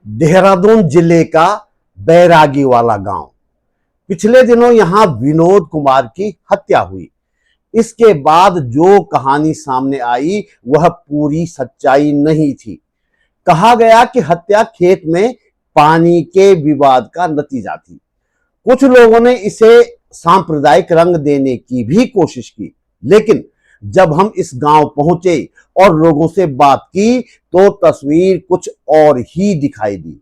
देहरादून जिले का बैरागी वाला गांव। पिछले दिनों यहां विनोद कुमार की हत्या हुई। इसके बाद जो कहानी सामने आई वह पूरी सच्चाई नहीं थी। कहा गया कि हत्या खेत में पानी के विवाद का नतीजा थी। कुछ लोगों ने इसे सांप्रदायिक रंग देने की भी कोशिश की, लेकिन जब हम इस गांव पहुंचे और लोगों से बात की तो तस्वीर कुछ और ही दिखाई दी।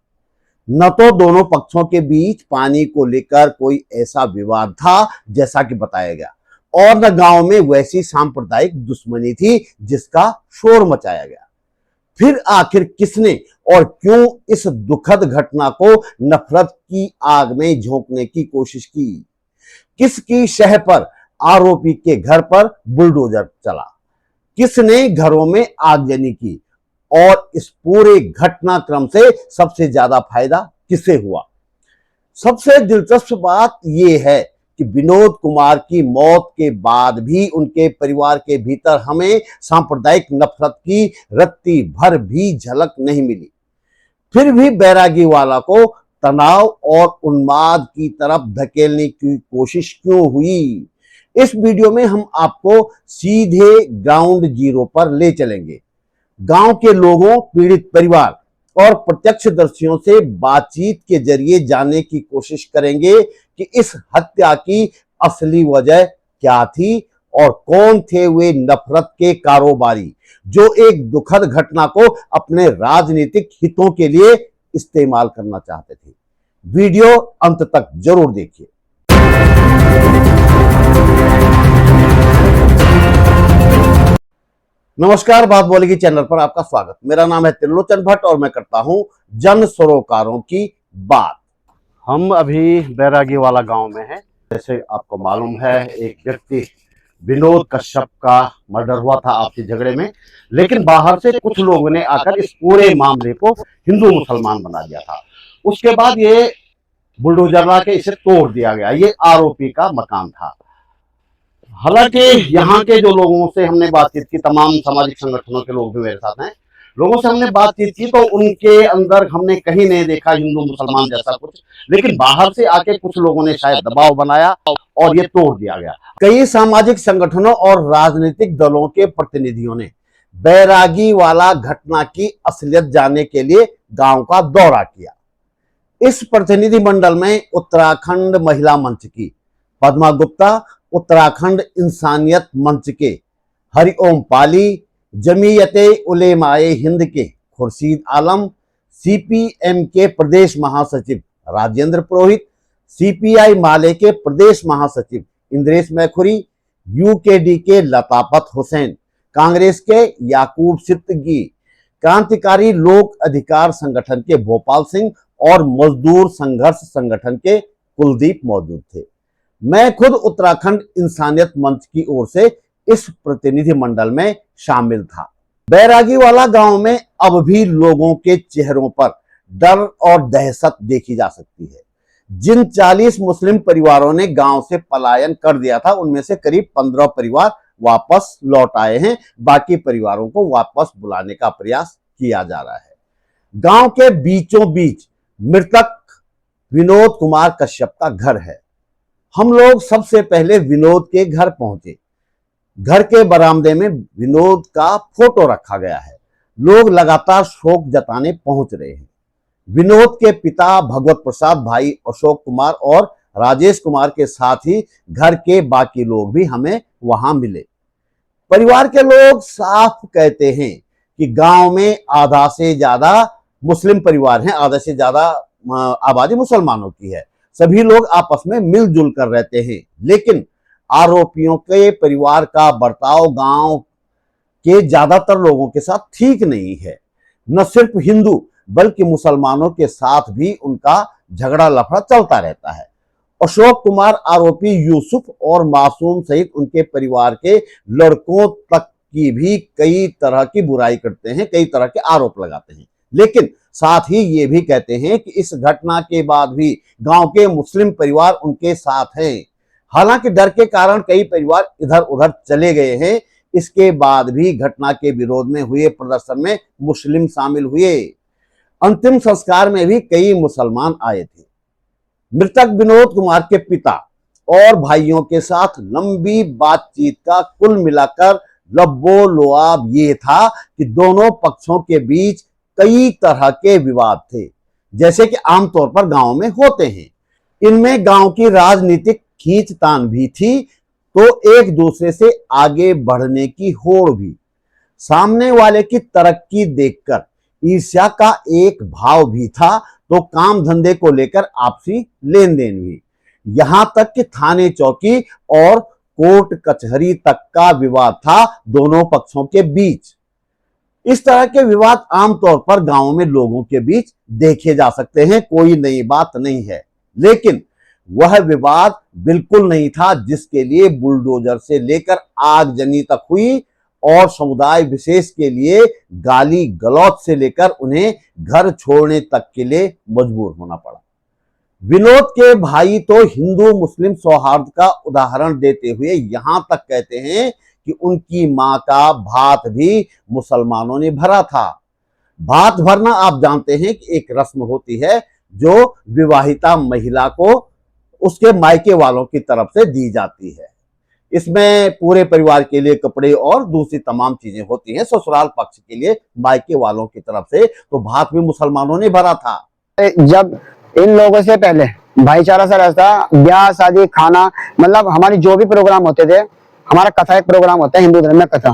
न तो दोनों पक्षों के बीच पानी को लेकर कोई ऐसा विवाद था जैसा कि बताया गया, और न गांव में वैसी सांप्रदायिक दुश्मनी थी जिसका शोर मचाया गया। फिर आखिर किसने और क्यों इस दुखद घटना को नफरत की आग में झोंकने की कोशिश की? किसकी शह पर आरोपी के घर पर बुलडोजर चला? किसने घरों में आगजनी की? और इस पूरे घटनाक्रम से सबसे ज्यादा फायदा किसे हुआ? सबसे दिलचस्प बात यह है कि विनोद कुमार की मौत के बाद भी उनके परिवार के भीतर हमें सांप्रदायिक नफरत की रत्ती भर भी झलक नहीं मिली। फिर भी बैरागी वाला को तनाव और उन्माद की तरफ धकेलने की कोशिश क्यों हुई? इस वीडियो में हम आपको सीधे ग्राउंड जीरो पर ले चलेंगे। गांव के लोगों, पीड़ित परिवार और प्रत्यक्षदर्शियों से बातचीत के जरिए जानने की कोशिश करेंगे कि इस हत्या की असली वजह क्या थी और कौन थे वे नफरत के कारोबारी जो एक दुखद घटना को अपने राजनीतिक हितों के लिए इस्तेमाल करना चाहते थे। वीडियो अंत तक जरूर देखिए। नमस्कार, बात बोलेगी चैनल पर आपका स्वागत। मेरा नाम है त्रिलोचन भट्ट और मैं करता हूं जन सरोकारों की बात। हम अभी बैरागी वाला गांव में हैं। जैसे आपको मालूम है, एक व्यक्ति विनोद कश्यप का मर्डर हुआ था आपसी झगड़े में, लेकिन बाहर से कुछ लोगों ने आकर इस पूरे मामले को हिंदू मुसलमान बना दिया था। उसके बाद ये बुलडोजर ला के इसे तोड़ दिया गया। ये आरोपी का मकान था। हालांकि यहाँ के जो लोगों से हमने बातचीत की, तमाम सामाजिक संगठनों के लोग भी मेरे साथ हैं, लोगों से हमने बातचीत की तो उनके अंदर हमने कहीं नहीं देखा हिंदू मुसलमान जैसा कुछ, लेकिन बाहर से आके कुछ लोगों ने शायद दबाव बनाया और ये तोड़ दिया गया। कई सामाजिक संगठनों और राजनीतिक दलों के प्रतिनिधियों ने बैरागी वाला घटना की असलियत जानने के लिए गांव का दौरा किया। इस प्रतिनिधि मंडल में उत्तराखंड महिला मंच की पद्मा गुप्ता, उत्तराखंड इंसानियत मंच के हरिओम पाली, जमीयते उलेमाए हिंद के खुर्शीद आलम, सीपीएम के प्रदेश महासचिव राजेंद्र पुरोहित, सीपीआई माले के प्रदेश महासचिव इंद्रेश मैखुरी, यूकेडी के लतापत हुसैन, कांग्रेस के याकूब सिद्दीकी, क्रांतिकारी लोक अधिकार संगठन के भोपाल सिंह और मजदूर संघर्ष संगठन के कुलदीप मौजूद थे। मैं खुद उत्तराखंड इंसानियत मंच की ओर से इस प्रतिनिधि मंडल में शामिल था। बैरागी वाला गांव में अब भी लोगों के चेहरों पर डर और दहशत देखी जा सकती है। जिन 40 मुस्लिम परिवारों ने गांव से पलायन कर दिया था, उनमें से करीब 15 परिवार वापस लौट आए हैं। बाकी परिवारों को वापस बुलाने का प्रयास किया जा रहा है। गांव के बीचों बीच मृतक विनोद कुमार कश्यप का घर है। हम लोग सबसे पहले विनोद के घर पहुंचे। घर के बरामदे में विनोद का फोटो रखा गया है। लोग लगातार शोक जताने पहुंच रहे हैं। विनोद के पिता भगवत प्रसाद, भाई अशोक कुमार और राजेश कुमार के साथ ही घर के बाकी लोग भी हमें वहां मिले। परिवार के लोग साफ कहते हैं कि गांव में आधा से ज्यादा मुस्लिम परिवार हैं, आधा से ज्यादा आबादी मुसलमानों की है। सभी लोग आपस में मिलजुल कर रहते हैं, लेकिन आरोपियों के परिवार का बर्ताव गांव के ज्यादातर लोगों के साथ ठीक नहीं है। न सिर्फ हिंदू बल्कि मुसलमानों के साथ भी उनका झगड़ा लफड़ा चलता रहता है। अशोक कुमार आरोपी यूसुफ और मासूम सहित उनके परिवार के लड़कों तक की भी कई तरह की बुराई करते हैं, कई तरह के आरोप लगाते हैं, लेकिन साथ ही ये भी कहते हैं कि इस घटना के बाद भी गांव के मुस्लिम परिवार उनके साथ हैं। हालांकि डर के कारण कई परिवार इधर उधर चले गए हैं। इसके बाद भी घटना के विरोध में हुए प्रदर्शन में मुस्लिम शामिल हुए। अंतिम संस्कार में भी कई मुसलमान आए थे। मृतक विनोद कुमार के पिता और भाइयों के साथ लंबी बातचीत का कुल मिलाकर लब्बो लुआब ये था कि दोनों पक्षों के बीच कई तरह के विवाद थे, जैसे कि आमतौर पर गांव में होते हैं। इनमें गांव की राजनीतिक खींचतान भी थी, तो एक दूसरे से आगे बढ़ने की होड़ भी। सामने वाले की तरक्की देखकर ईर्ष्या का एक भाव भी था, तो काम धंधे को लेकर आपसी लेन देन भी। यहां तक कि थाने चौकी और कोर्ट कचहरी तक का विवाद था दोनों पक्षों के बीच। इस तरह के विवाद आमतौर पर गांवों में लोगों के बीच देखे जा सकते हैं, कोई नई बात नहीं है। लेकिन वह विवाद बिल्कुल नहीं था जिसके लिए बुलडोजर से लेकर आगजनी तक हुई और समुदाय विशेष के लिए गाली गलौज से लेकर उन्हें घर छोड़ने तक के लिए मजबूर होना पड़ा। विनोद के भाई तो हिंदू मुस्लिम सौहार्द का उदाहरण देते हुए यहां तक कहते हैं कि उनकी मां का भात भी मुसलमानों ने भरा था। भात भरना आप जानते हैं कि एक रस्म होती है जो विवाहिता महिला को उसके मायके वालों की तरफ से दी जाती है। इसमें पूरे परिवार के लिए कपड़े और दूसरी तमाम चीजें होती हैं। ससुराल पक्ष के लिए मायके वालों की तरफ से तो भात भी मुसलमानों ने भरा था। जब इन लोगों से पहले भाईचारा सा रहता, ब्याह शादी खाना, मतलब हमारी जो भी प्रोग्राम होते थे, हमारा कथा एक प्रोग्राम होता है हिंदू धर्म में, कथा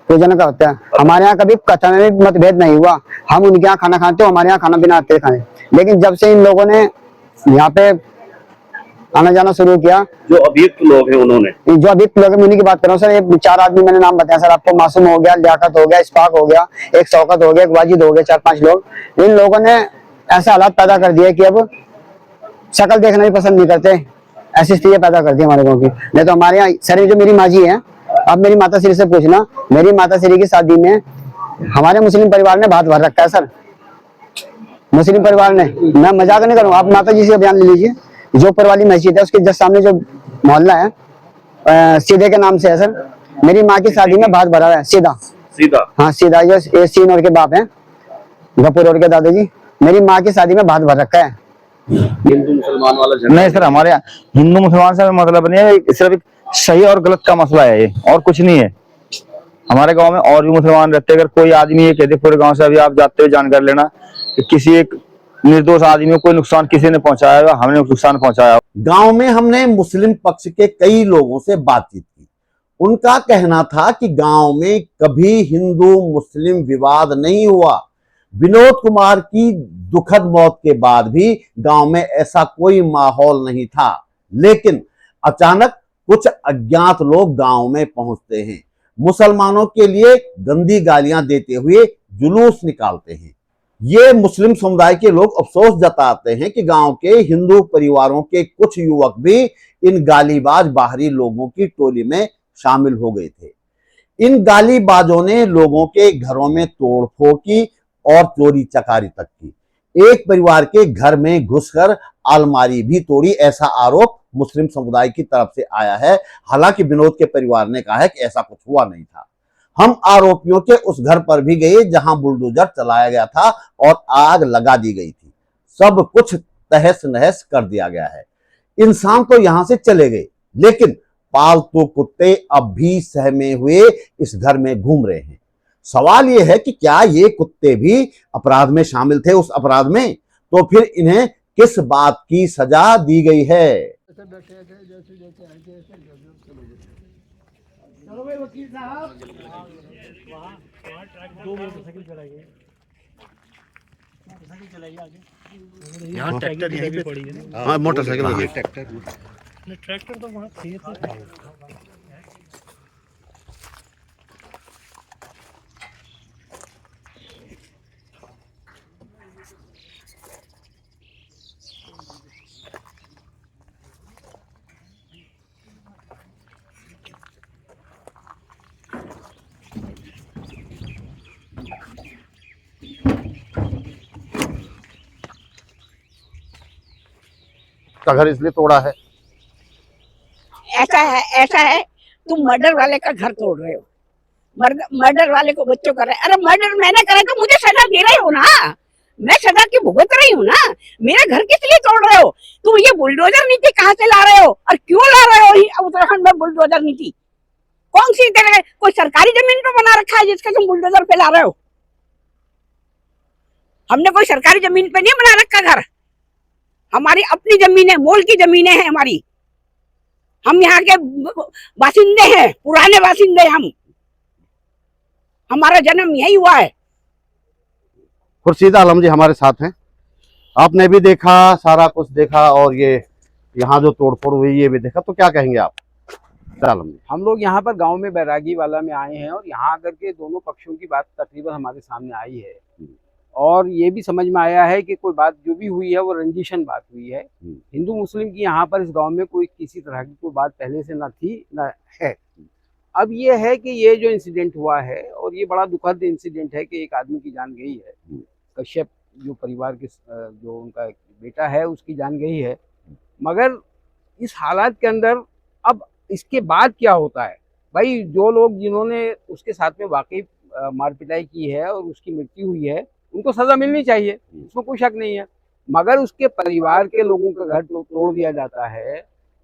पूजन का होता है। हमारे यहाँ कभी कथा में भी मतभेद नहीं हुआ। हम उनके यहाँ खाना खाते, हमारे यहाँ खाना पीना आते खाने। लेकिन जब से इन लोगों ने यहाँ पे आना जाना शुरू किया, जो अभियुक्त लोग हैं उन्होंने, जो अभियुक्त लोग हैं उन्हीं की बात कर रहा हूँ सर। ये 4 आदमी मैंने नाम बताया सर आपको। मासूम हो गया, लियाकत हो गया, इस्फाक हो गया, एक शौकत हो गया, एक वाजिद हो गया, 4-5 लोग। इन लोगों ने ऐसा हालात पैदा कर दिया कि अब शक्ल देखना भी पसंद नहीं करते। ऐसी स्थिति पैदा कर दी हमारे गाँव की। नहीं तो हमारे यहाँ सर जो मेरी माँ जी है, अब मेरी माता श्री से पूछना, मेरी माता श्री की शादी में हमारे मुस्लिम परिवार ने भात भर रखा है सर। मुस्लिम परिवार ने, मैं मजाक नहीं करूँ, आप माता जी से बयान ले लीजिए। जोपर वाली मस्जिद है उसके जस्ट सामने जो मोहल्ला है, सीधे के नाम से है सर। मेरी माँ की शादी में भात भरा है सीधा सीधा। हाँ सीधा, ये सीन और के बाप है, गपुर और के दादाजी। मेरी माँ की शादी में भात भर रखा है। हिंदू मुसलमान वाला नहीं सर, हमारे यहाँ हिंदू मुसलमान से मतलब नहीं है, सिर्फ एक सही और गलत का मसला है ये, और कुछ नहीं है। हमारे गांव में और भी मुसलमान रहते हैं। अगर कोई आदमी ये कहते पूरे गांव से, अभी आप जाते हुए जानकारी लेना कि किसी एक निर्दोष आदमी को कोई नुकसान किसी ने पहुंचाया हुआ, हमने नुकसान पहुंचाया। गांव में हमने मुस्लिम पक्ष के कई लोगों से बातचीत की। उनका कहना था कि गांव में कभी हिंदू मुस्लिम विवाद नहीं हुआ। विनोद कुमार की दुखद मौत के बाद भी गांव में ऐसा कोई माहौल नहीं था। लेकिन अचानक कुछ अज्ञात लोग गांव में पहुंचते हैं, मुसलमानों के लिए गंदी गालियां देते हुए जुलूस निकालते हैं। ये मुस्लिम समुदाय के लोग अफसोस जताते हैं कि गांव के हिंदू परिवारों के कुछ युवक भी इन गालीबाज बाहरी लोगों की टोली में शामिल हो गए थे। इन गालीबाजों ने लोगों के घरों में तोड़फोड़ की और चोरी चकारी तक की। एक परिवार के घर में घुसकर अलमारी भी तोड़ी, ऐसा आरोप मुस्लिम समुदाय की तरफ से आया है। हालांकि विनोद के परिवार ने कहा है कि ऐसा कुछ हुआ नहीं था। हम आरोपियों के उस घर पर भी गए जहां बुलडोजर चलाया गया था और आग लगा दी गई थी। सब कुछ तहस नहस कर दिया गया है। इंसान तो यहां से चले गए, लेकिन पालतू कुत्ते अब भी सहमे हुए इस घर में घूम रहे हैं। सवाल यह है कि क्या ये कुत्ते भी अपराध में शामिल थे? उस अपराध में तो फिर इन्हें किस बात की सजा दी गई है? चलो भाई वकील साहब, दो मोटरसाइकिल चलाइए, यहाँ ट्रैक्टर यहीं पे पड़ी है ना। हाँ मोटरसाइकिल, ट्रैक्टर तो वहाँ खेत है। का घर इसलिए तोड़ा है? ऐसा है तुम मर्डर वाले का घर तोड़ रहे हो, मर्डर वाले को बच्चों कर रहे हैं। अरे मर्डर मैंने करा तो मुझे सजा दे रहे हो ना, मैं सजा की भुगत रही हूँ ना। मेरा घर किस लिए तोड़ रहे हो तुम? ये बुलडोजर नीति कहाँ से ला रहे हो और क्यों ला रहे हो? ये उत्तराखंड में बुलडोजर नीति कौन सी तरह? कोई सरकारी जमीन पे बना रखा है जिसका तुम बुलडोजर पे ला रहे हो? हमने कोई सरकारी जमीन पे नहीं बना रखा घर, हमारी अपनी जमीन है, मोल की जमीनें हैं हमारी। हम यहाँ के बासिंदे हैं, पुराने बासिंदे। हम, हमारा जन्म यही हुआ है। खुर्शीद आलम जी हमारे साथ हैं। आपने भी देखा, सारा कुछ देखा, और ये यहाँ जो तोड़फोड़ हुई ये भी देखा, तो क्या कहेंगे आप आलम जी? हम लोग यहाँ पर गांव में बैरागी वाला में आए हैं और यहाँ आकर के दोनों पक्षों की बात तकरीबन हमारे सामने आई है और ये भी समझ में आया है कि कोई बात जो भी हुई है वो रंजिशन बात हुई है। हिंदू मुस्लिम की यहाँ पर इस गांव में कोई किसी तरह की कोई बात पहले से ना थी ना है। अब ये है कि ये जो इंसिडेंट हुआ है और ये बड़ा दुखद इंसिडेंट है कि एक आदमी की जान गई है। कश्यप जो परिवार के जो उनका बेटा है उसकी जान गई है, मगर इस हालात के अंदर अब इसके बाद क्या होता है? भाई जो लोग जिन्होंने उसके साथ में वाकई मार पिटाई की है और उसकी मृत्यु हुई है उनको सजा मिलनी चाहिए, उसमें कोई शक नहीं है। मगर उसके परिवार के लोगों का घर तोड़ दिया जाता है,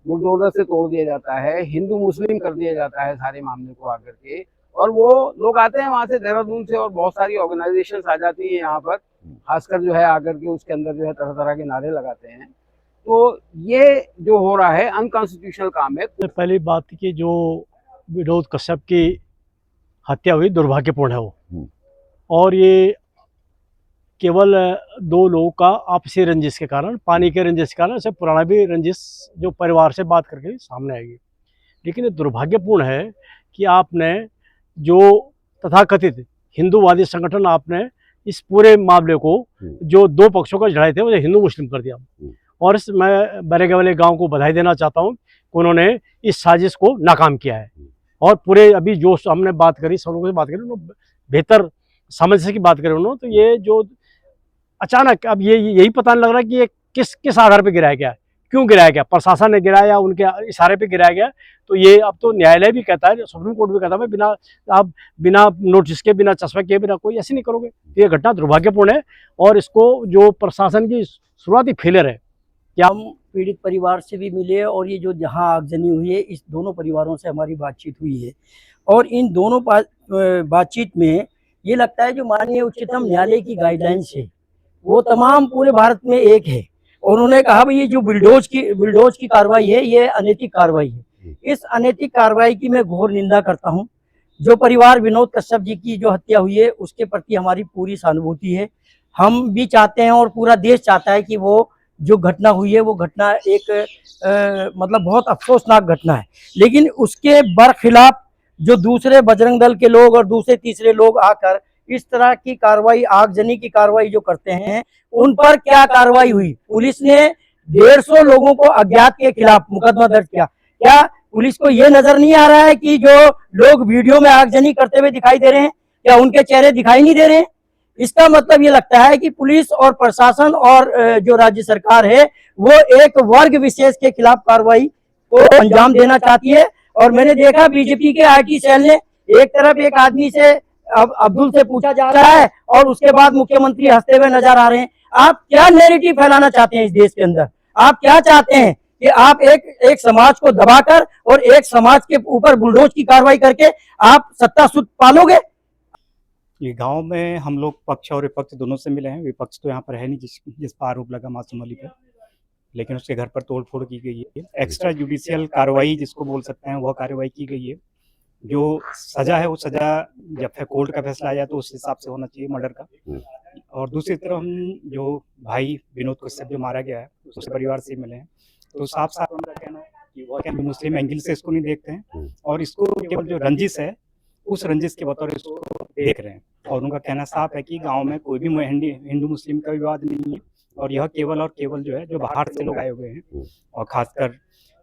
बुलडोजर से तोड़ दिया जाता है, हिंदू मुस्लिम कर दिया जाता है सारे मामले को आकर के। और वो लोग आते हैं वहां से देहरादून से और बहुत सारी ऑर्गेनाइजेशन आ जाती है यहाँ पर, खासकर जो है आकर के उसके अंदर जो है तरह तरह के नारे लगाते हैं। तो ये जो हो रहा है अनकॉन्स्टिट्यूशनल काम है। पहली बात की जो विनोद कश्यप की हत्या हुई दुर्भाग्यपूर्ण है वो, और ये केवल दो लोगों का आपसी रंजिश के कारण, पानी के रंजिश के कारण, से पुराना भी रंजिश जो परिवार से बात करके सामने आएगी। लेकिन ये दुर्भाग्यपूर्ण है कि आपने जो तथाकथित हिंदूवादी संगठन, आपने इस पूरे मामले को जो दो पक्षों का लड़ाई थे वो हिंदू मुस्लिम कर दिया। और मैं बैरागी वाले गांव को बधाई देना चाहता हूं कि उन्होंने इस साजिश को नाकाम किया है। और पूरे अभी जो हमने बात करी, सब लोगों से बात करी, उन्होंने बेहतर सामंजस्य की बात करी उन्होंने। तो ये जो अचानक अब ये यही पता नहीं लग रहा कि ये किस आधार पर गिराया गया, क्यों गिराया गया, प्रशासन ने गिराया, उनके इशारे पे गिराया गया। तो ये अब तो न्यायालय भी कहता है, सुप्रीम कोर्ट भी कहता है, आप बिना नोटिस के, बिना चश्मे के, बिना कोई ऐसे नहीं करोगे। तो ये घटना दुर्भाग्यपूर्ण है और इसको जो प्रशासन की शुरुआती फेलियर है। क्या हम पीड़ित परिवार से भी मिले और ये जो जहां आगजनी हुई है इस दोनों परिवारों से हमारी बातचीत हुई है और इन दोनों बातचीत में ये लगता है जो माननीय उच्चतम न्यायालय की गाइडलाइंस है वो तमाम पूरे भारत में एक है। और उन्होंने कहा भाई ये जो बुलडोज की कार्रवाई है ये अनैतिक कार्रवाई है। इस अनैतिक कार्रवाई की मैं घोर निंदा करता हूं। जो परिवार विनोद कश्यप जी की जो हत्या हुई है उसके प्रति हमारी पूरी सहानुभूति है। हम भी चाहते हैं और पूरा देश चाहता है कि वो जो घटना हुई है वो घटना एक मतलब बहुत अफसोसनाक घटना है। लेकिन उसके बरखिलाफ जो दूसरे बजरंग दल के लोग और दूसरे तीसरे लोग आकर इस तरह की कार्रवाई, आगजनी की कार्रवाई जो करते हैं, उन पर क्या कार्रवाई हुई? पुलिस ने 150 लोगों को अज्ञात के खिलाफ मुकदमा दर्ज किया। क्या पुलिस को ये नजर नहीं आ रहा है कि जो लोग वीडियो में आगजनी करते हुए दिखाई दे रहे हैं, क्या उनके चेहरे दिखाई नहीं दे रहे हैं? इसका मतलब ये लगता है कि पुलिस और प्रशासन और जो राज्य सरकार है वो एक वर्ग विशेष के खिलाफ कार्रवाई को अंजाम देना चाहती है। और मैंने देखा बीजेपी के आईटी सेल ने एक तरफ एक आदमी से अब्दुल से पूछा जा रहा है और उसके बाद मुख्यमंत्री हंसते हुए नजर आ रहे हैं। आप क्या नैरेटिव फैलाना चाहते हैं इस देश के अंदर? आप क्या चाहते हैं कि आप एक समाज को दबाकर और एक समाज के ऊपर बुलडोज की कार्रवाई करके आप सत्ता सुध पालोगे? ये गांव में हम लोग पक्ष और विपक्ष दोनों से मिले हैं। विपक्ष तो यहाँ पर है नहीं जिस पर आरोप लगा मासूम अली पे, लेकिन उसके घर पर तोड़फोड़ की गई है। एक्स्ट्रा जुडिशियल कार्रवाई जिसको बोल सकते हैं वह कार्रवाई की गई है। जो सजा है वो सजा जब फिर कोर्ट का फैसला आया तो उस हिसाब से होना चाहिए मर्डर का। और दूसरी तरफ हम जो भाई विनोद कश्यप जो मारा गया है उसके परिवार से मिले हैं, तो साफ साफ उनका कहना है कि वह मुस्लिम एंगल से इसको नहीं देखते हैं और इसको केवल जो रंजिश है उस रंजिश के बतौर इसको देख रहे हैं। और उनका कहना साफ है कि गांव में कोई भी हिंदू मुस्लिम का विवाद नहीं है और यह केवल और केवल जो है जो बाहर से लोग आए हुए हैं और खासकर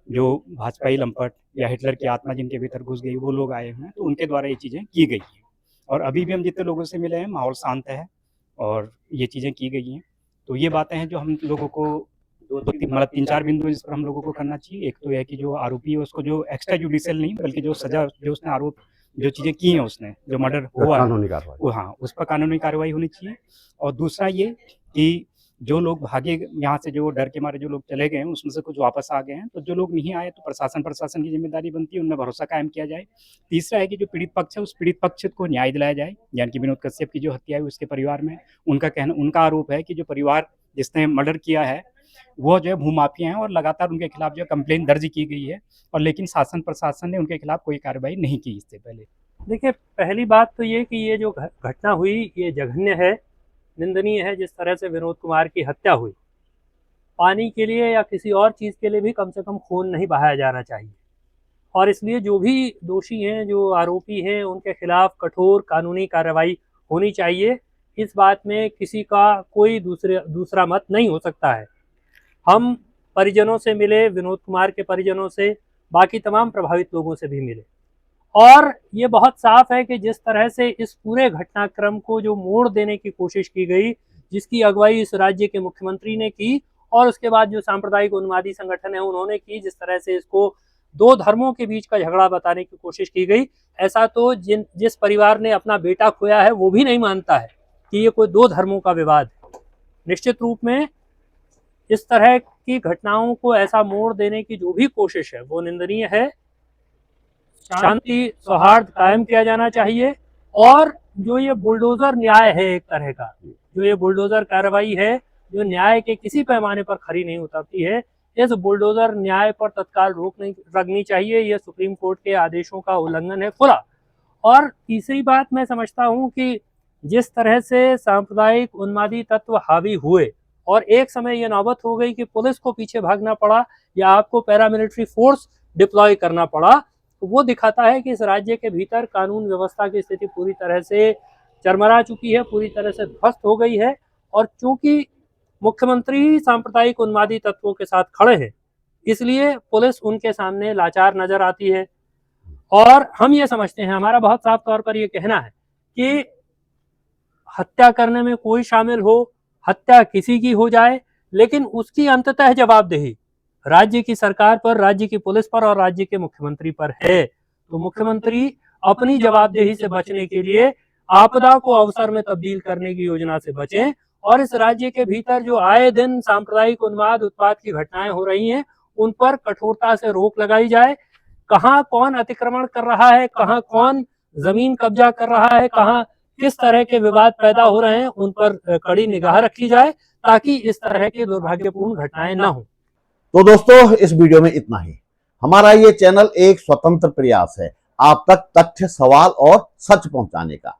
जो भाजपाई लंपट या हिटलर की आत्मा जिनके भीतर घुस गई वो लोग आए हुए हैं, तो उनके द्वारा ये चीज़ें की गई हैं। और अभी भी हम जितने लोगों से मिले हैं माहौल शांत है और ये चीज़ें की गई हैं। तो ये बातें हैं जो हम लोगों को मतलब 3-4 बिंदु जिस पर हम लोगों को करना चाहिए। एक तो यह कि जो आरोपी है उसको जो एक्स्ट्रा जुडिशियल नहीं बल्कि जो सजा जो उसने आरोप जो चीज़ें की हैं उसने, जो मर्डर हुआ है, कानूनी कार्रवाई। हाँ, उस पर कानूनी कार्रवाई होनी चाहिए। और दूसरा ये कि जो लोग भागे यहाँ से, जो डर के मारे जो लोग चले गए हैं, उसमें से कुछ वापस आ गए हैं, तो जो लोग नहीं आए तो प्रशासन की जिम्मेदारी बनती है, उनमें भरोसा कायम किया जाए। तीसरा है कि जो पीड़ित पक्ष है, उस पीड़ित पक्ष को न्याय दिलाया जाए। यानी कि विनोद कश्यप की जो हत्या हुई उसके परिवार में, उनका आरोप है कि जो परिवार जिसने मर्डर किया है वो जो है भूमाफिया हैं, और लगातार उनके खिलाफ जो है कंप्लेन दर्ज की गई है, और लेकिन शासन प्रशासन ने उनके खिलाफ कोई कार्रवाई नहीं की इससे पहले। देखिए, पहली बात तो ये कि ये जो घटना हुई ये जघन्य है, निंदनीय है। जिस तरह से विनोद कुमार की हत्या हुई, पानी के लिए या किसी और चीज़ के लिए भी कम से कम खून नहीं बहाया जाना चाहिए। और इसलिए जो भी दोषी हैं, जो आरोपी हैं, उनके खिलाफ कठोर कानूनी कार्रवाई होनी चाहिए। इस बात में किसी का कोई दूसरा मत नहीं हो सकता है। हम परिजनों से मिले, विनोद कुमार के परिजनों से, बाकी तमाम प्रभावित लोगों से भी मिले, और ये बहुत साफ है कि जिस तरह से इस पूरे घटनाक्रम को जो मोड़ देने की कोशिश की गई, जिसकी अगुवाई इस राज्य के मुख्यमंत्री ने की, और उसके बाद जो सांप्रदायिक उन्मादी संगठन है उन्होंने की, जिस तरह से इसको दो धर्मों के बीच का झगड़ा बताने की कोशिश की गई, ऐसा तो जिस परिवार ने अपना बेटा खोया है वो भी नहीं मानता है कि ये कोई दो धर्मों का विवाद है। निश्चित रूप में इस तरह की घटनाओं को ऐसा मोड़ देने की जो भी कोशिश है वो निंदनीय है। शांति सौहार्द कायम किया जाना चाहिए, और जो ये बुलडोजर न्याय है, एक तरह का जो ये बुलडोजर कार्रवाई है, जो न्याय के किसी पैमाने पर खरी नहीं उतरती है, इस बुलडोजर न्याय पर तत्काल रोक नहीं लगनी चाहिए। यह सुप्रीम कोर्ट के आदेशों का उल्लंघन है खुला। और तीसरी बात मैं समझता हूं कि जिस तरह से सांप्रदायिक उन्मादी तत्व हावी हुए और एक समय यह नौबत हो गई कि पुलिस को पीछे भागना पड़ा या आपको पैरामिलिट्री फोर्स डिप्लॉय करना पड़ा, तो वो दिखाता है कि इस राज्य के भीतर कानून व्यवस्था की स्थिति पूरी तरह से चरमरा चुकी है, पूरी तरह से ध्वस्त हो गई है। और चूंकि मुख्यमंत्री सांप्रदायिक उन्मादी तत्वों के साथ खड़े हैं, इसलिए पुलिस उनके सामने लाचार नजर आती है। और हम ये समझते हैं, हमारा बहुत साफ तौर पर यह कहना है कि हत्या करने में कोई शामिल हो, हत्या किसी की हो जाए, लेकिन उसकी अंततः जवाबदेही राज्य की सरकार पर, राज्य की पुलिस पर और राज्य के मुख्यमंत्री पर है। तो मुख्यमंत्री अपनी जवाबदेही से बचने के लिए आपदा को अवसर में तब्दील करने की योजना से बचें, और इस राज्य के भीतर जो आए दिन सांप्रदायिक उन्माद उत्पात की घटनाएं हो रही हैं, उन पर कठोरता से रोक लगाई जाए। कहां कौन अतिक्रमण कर रहा है, कहां कौन जमीन कब्जा कर रहा है, कहां किस तरह के विवाद पैदा हो रहे हैं, उन पर कड़ी निगाह रखी जाए, ताकि इस तरह की दुर्भाग्यपूर्ण घटनाएं न हो। तो दोस्तों, इस वीडियो में इतना ही। हमारा ये चैनल एक स्वतंत्र प्रयास है आप तक तथ्य, सवाल और सच पहुंचाने का।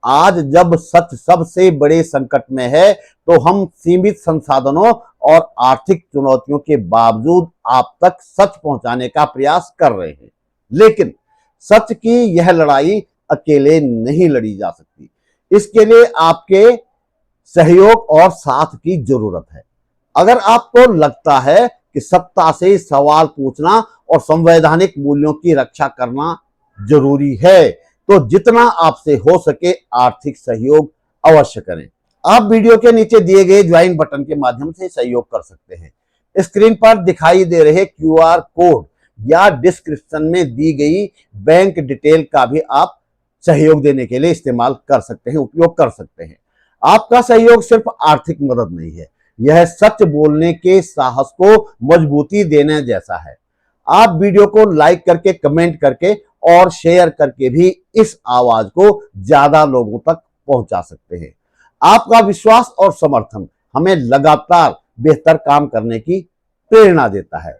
आज जब सच सबसे बड़े संकट में है, तो हम सीमित संसाधनों और आर्थिक चुनौतियों के बावजूद आप तक सच पहुंचाने का प्रयास कर रहे हैं। लेकिन सच की यह लड़ाई अकेले नहीं लड़ी जा सकती। इसके लिए आपके सहयोग और साथ की जरूरत है। अगर आपको लगता है कि सत्ता से सवाल पूछना और संवैधानिक मूल्यों की रक्षा करना जरूरी है, तो जितना आपसे हो सके आर्थिक सहयोग अवश्य करें। आप वीडियो के नीचे दिए गए ज्वाइन बटन के माध्यम से सहयोग कर सकते हैं। स्क्रीन पर दिखाई दे रहे QR कोड या डिस्क्रिप्शन में दी गई बैंक डिटेल का भी आप सहयोग देने के लिए इस्तेमाल कर सकते हैं, उपयोग कर सकते हैं। आपका सहयोग सिर्फ आर्थिक मदद नहीं है, यह सच बोलने के साहस को मजबूती देने जैसा है। आप वीडियो को लाइक करके, कमेंट करके और शेयर करके भी इस आवाज को ज्यादा लोगों तक पहुंचा सकते हैं। आपका विश्वास और समर्थन हमें लगातार बेहतर काम करने की प्रेरणा देता है।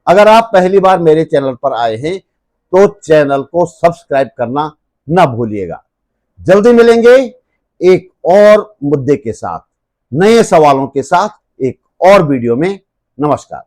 अगर आप पहली बार मेरे चैनल पर आए हैं तो चैनल को सब्सक्राइब करना ना भूलिएगा। जल्दी मिलेंगे एक और मुद्दे के साथ, नए सवालों के साथ एक और वीडियो में। नमस्कार।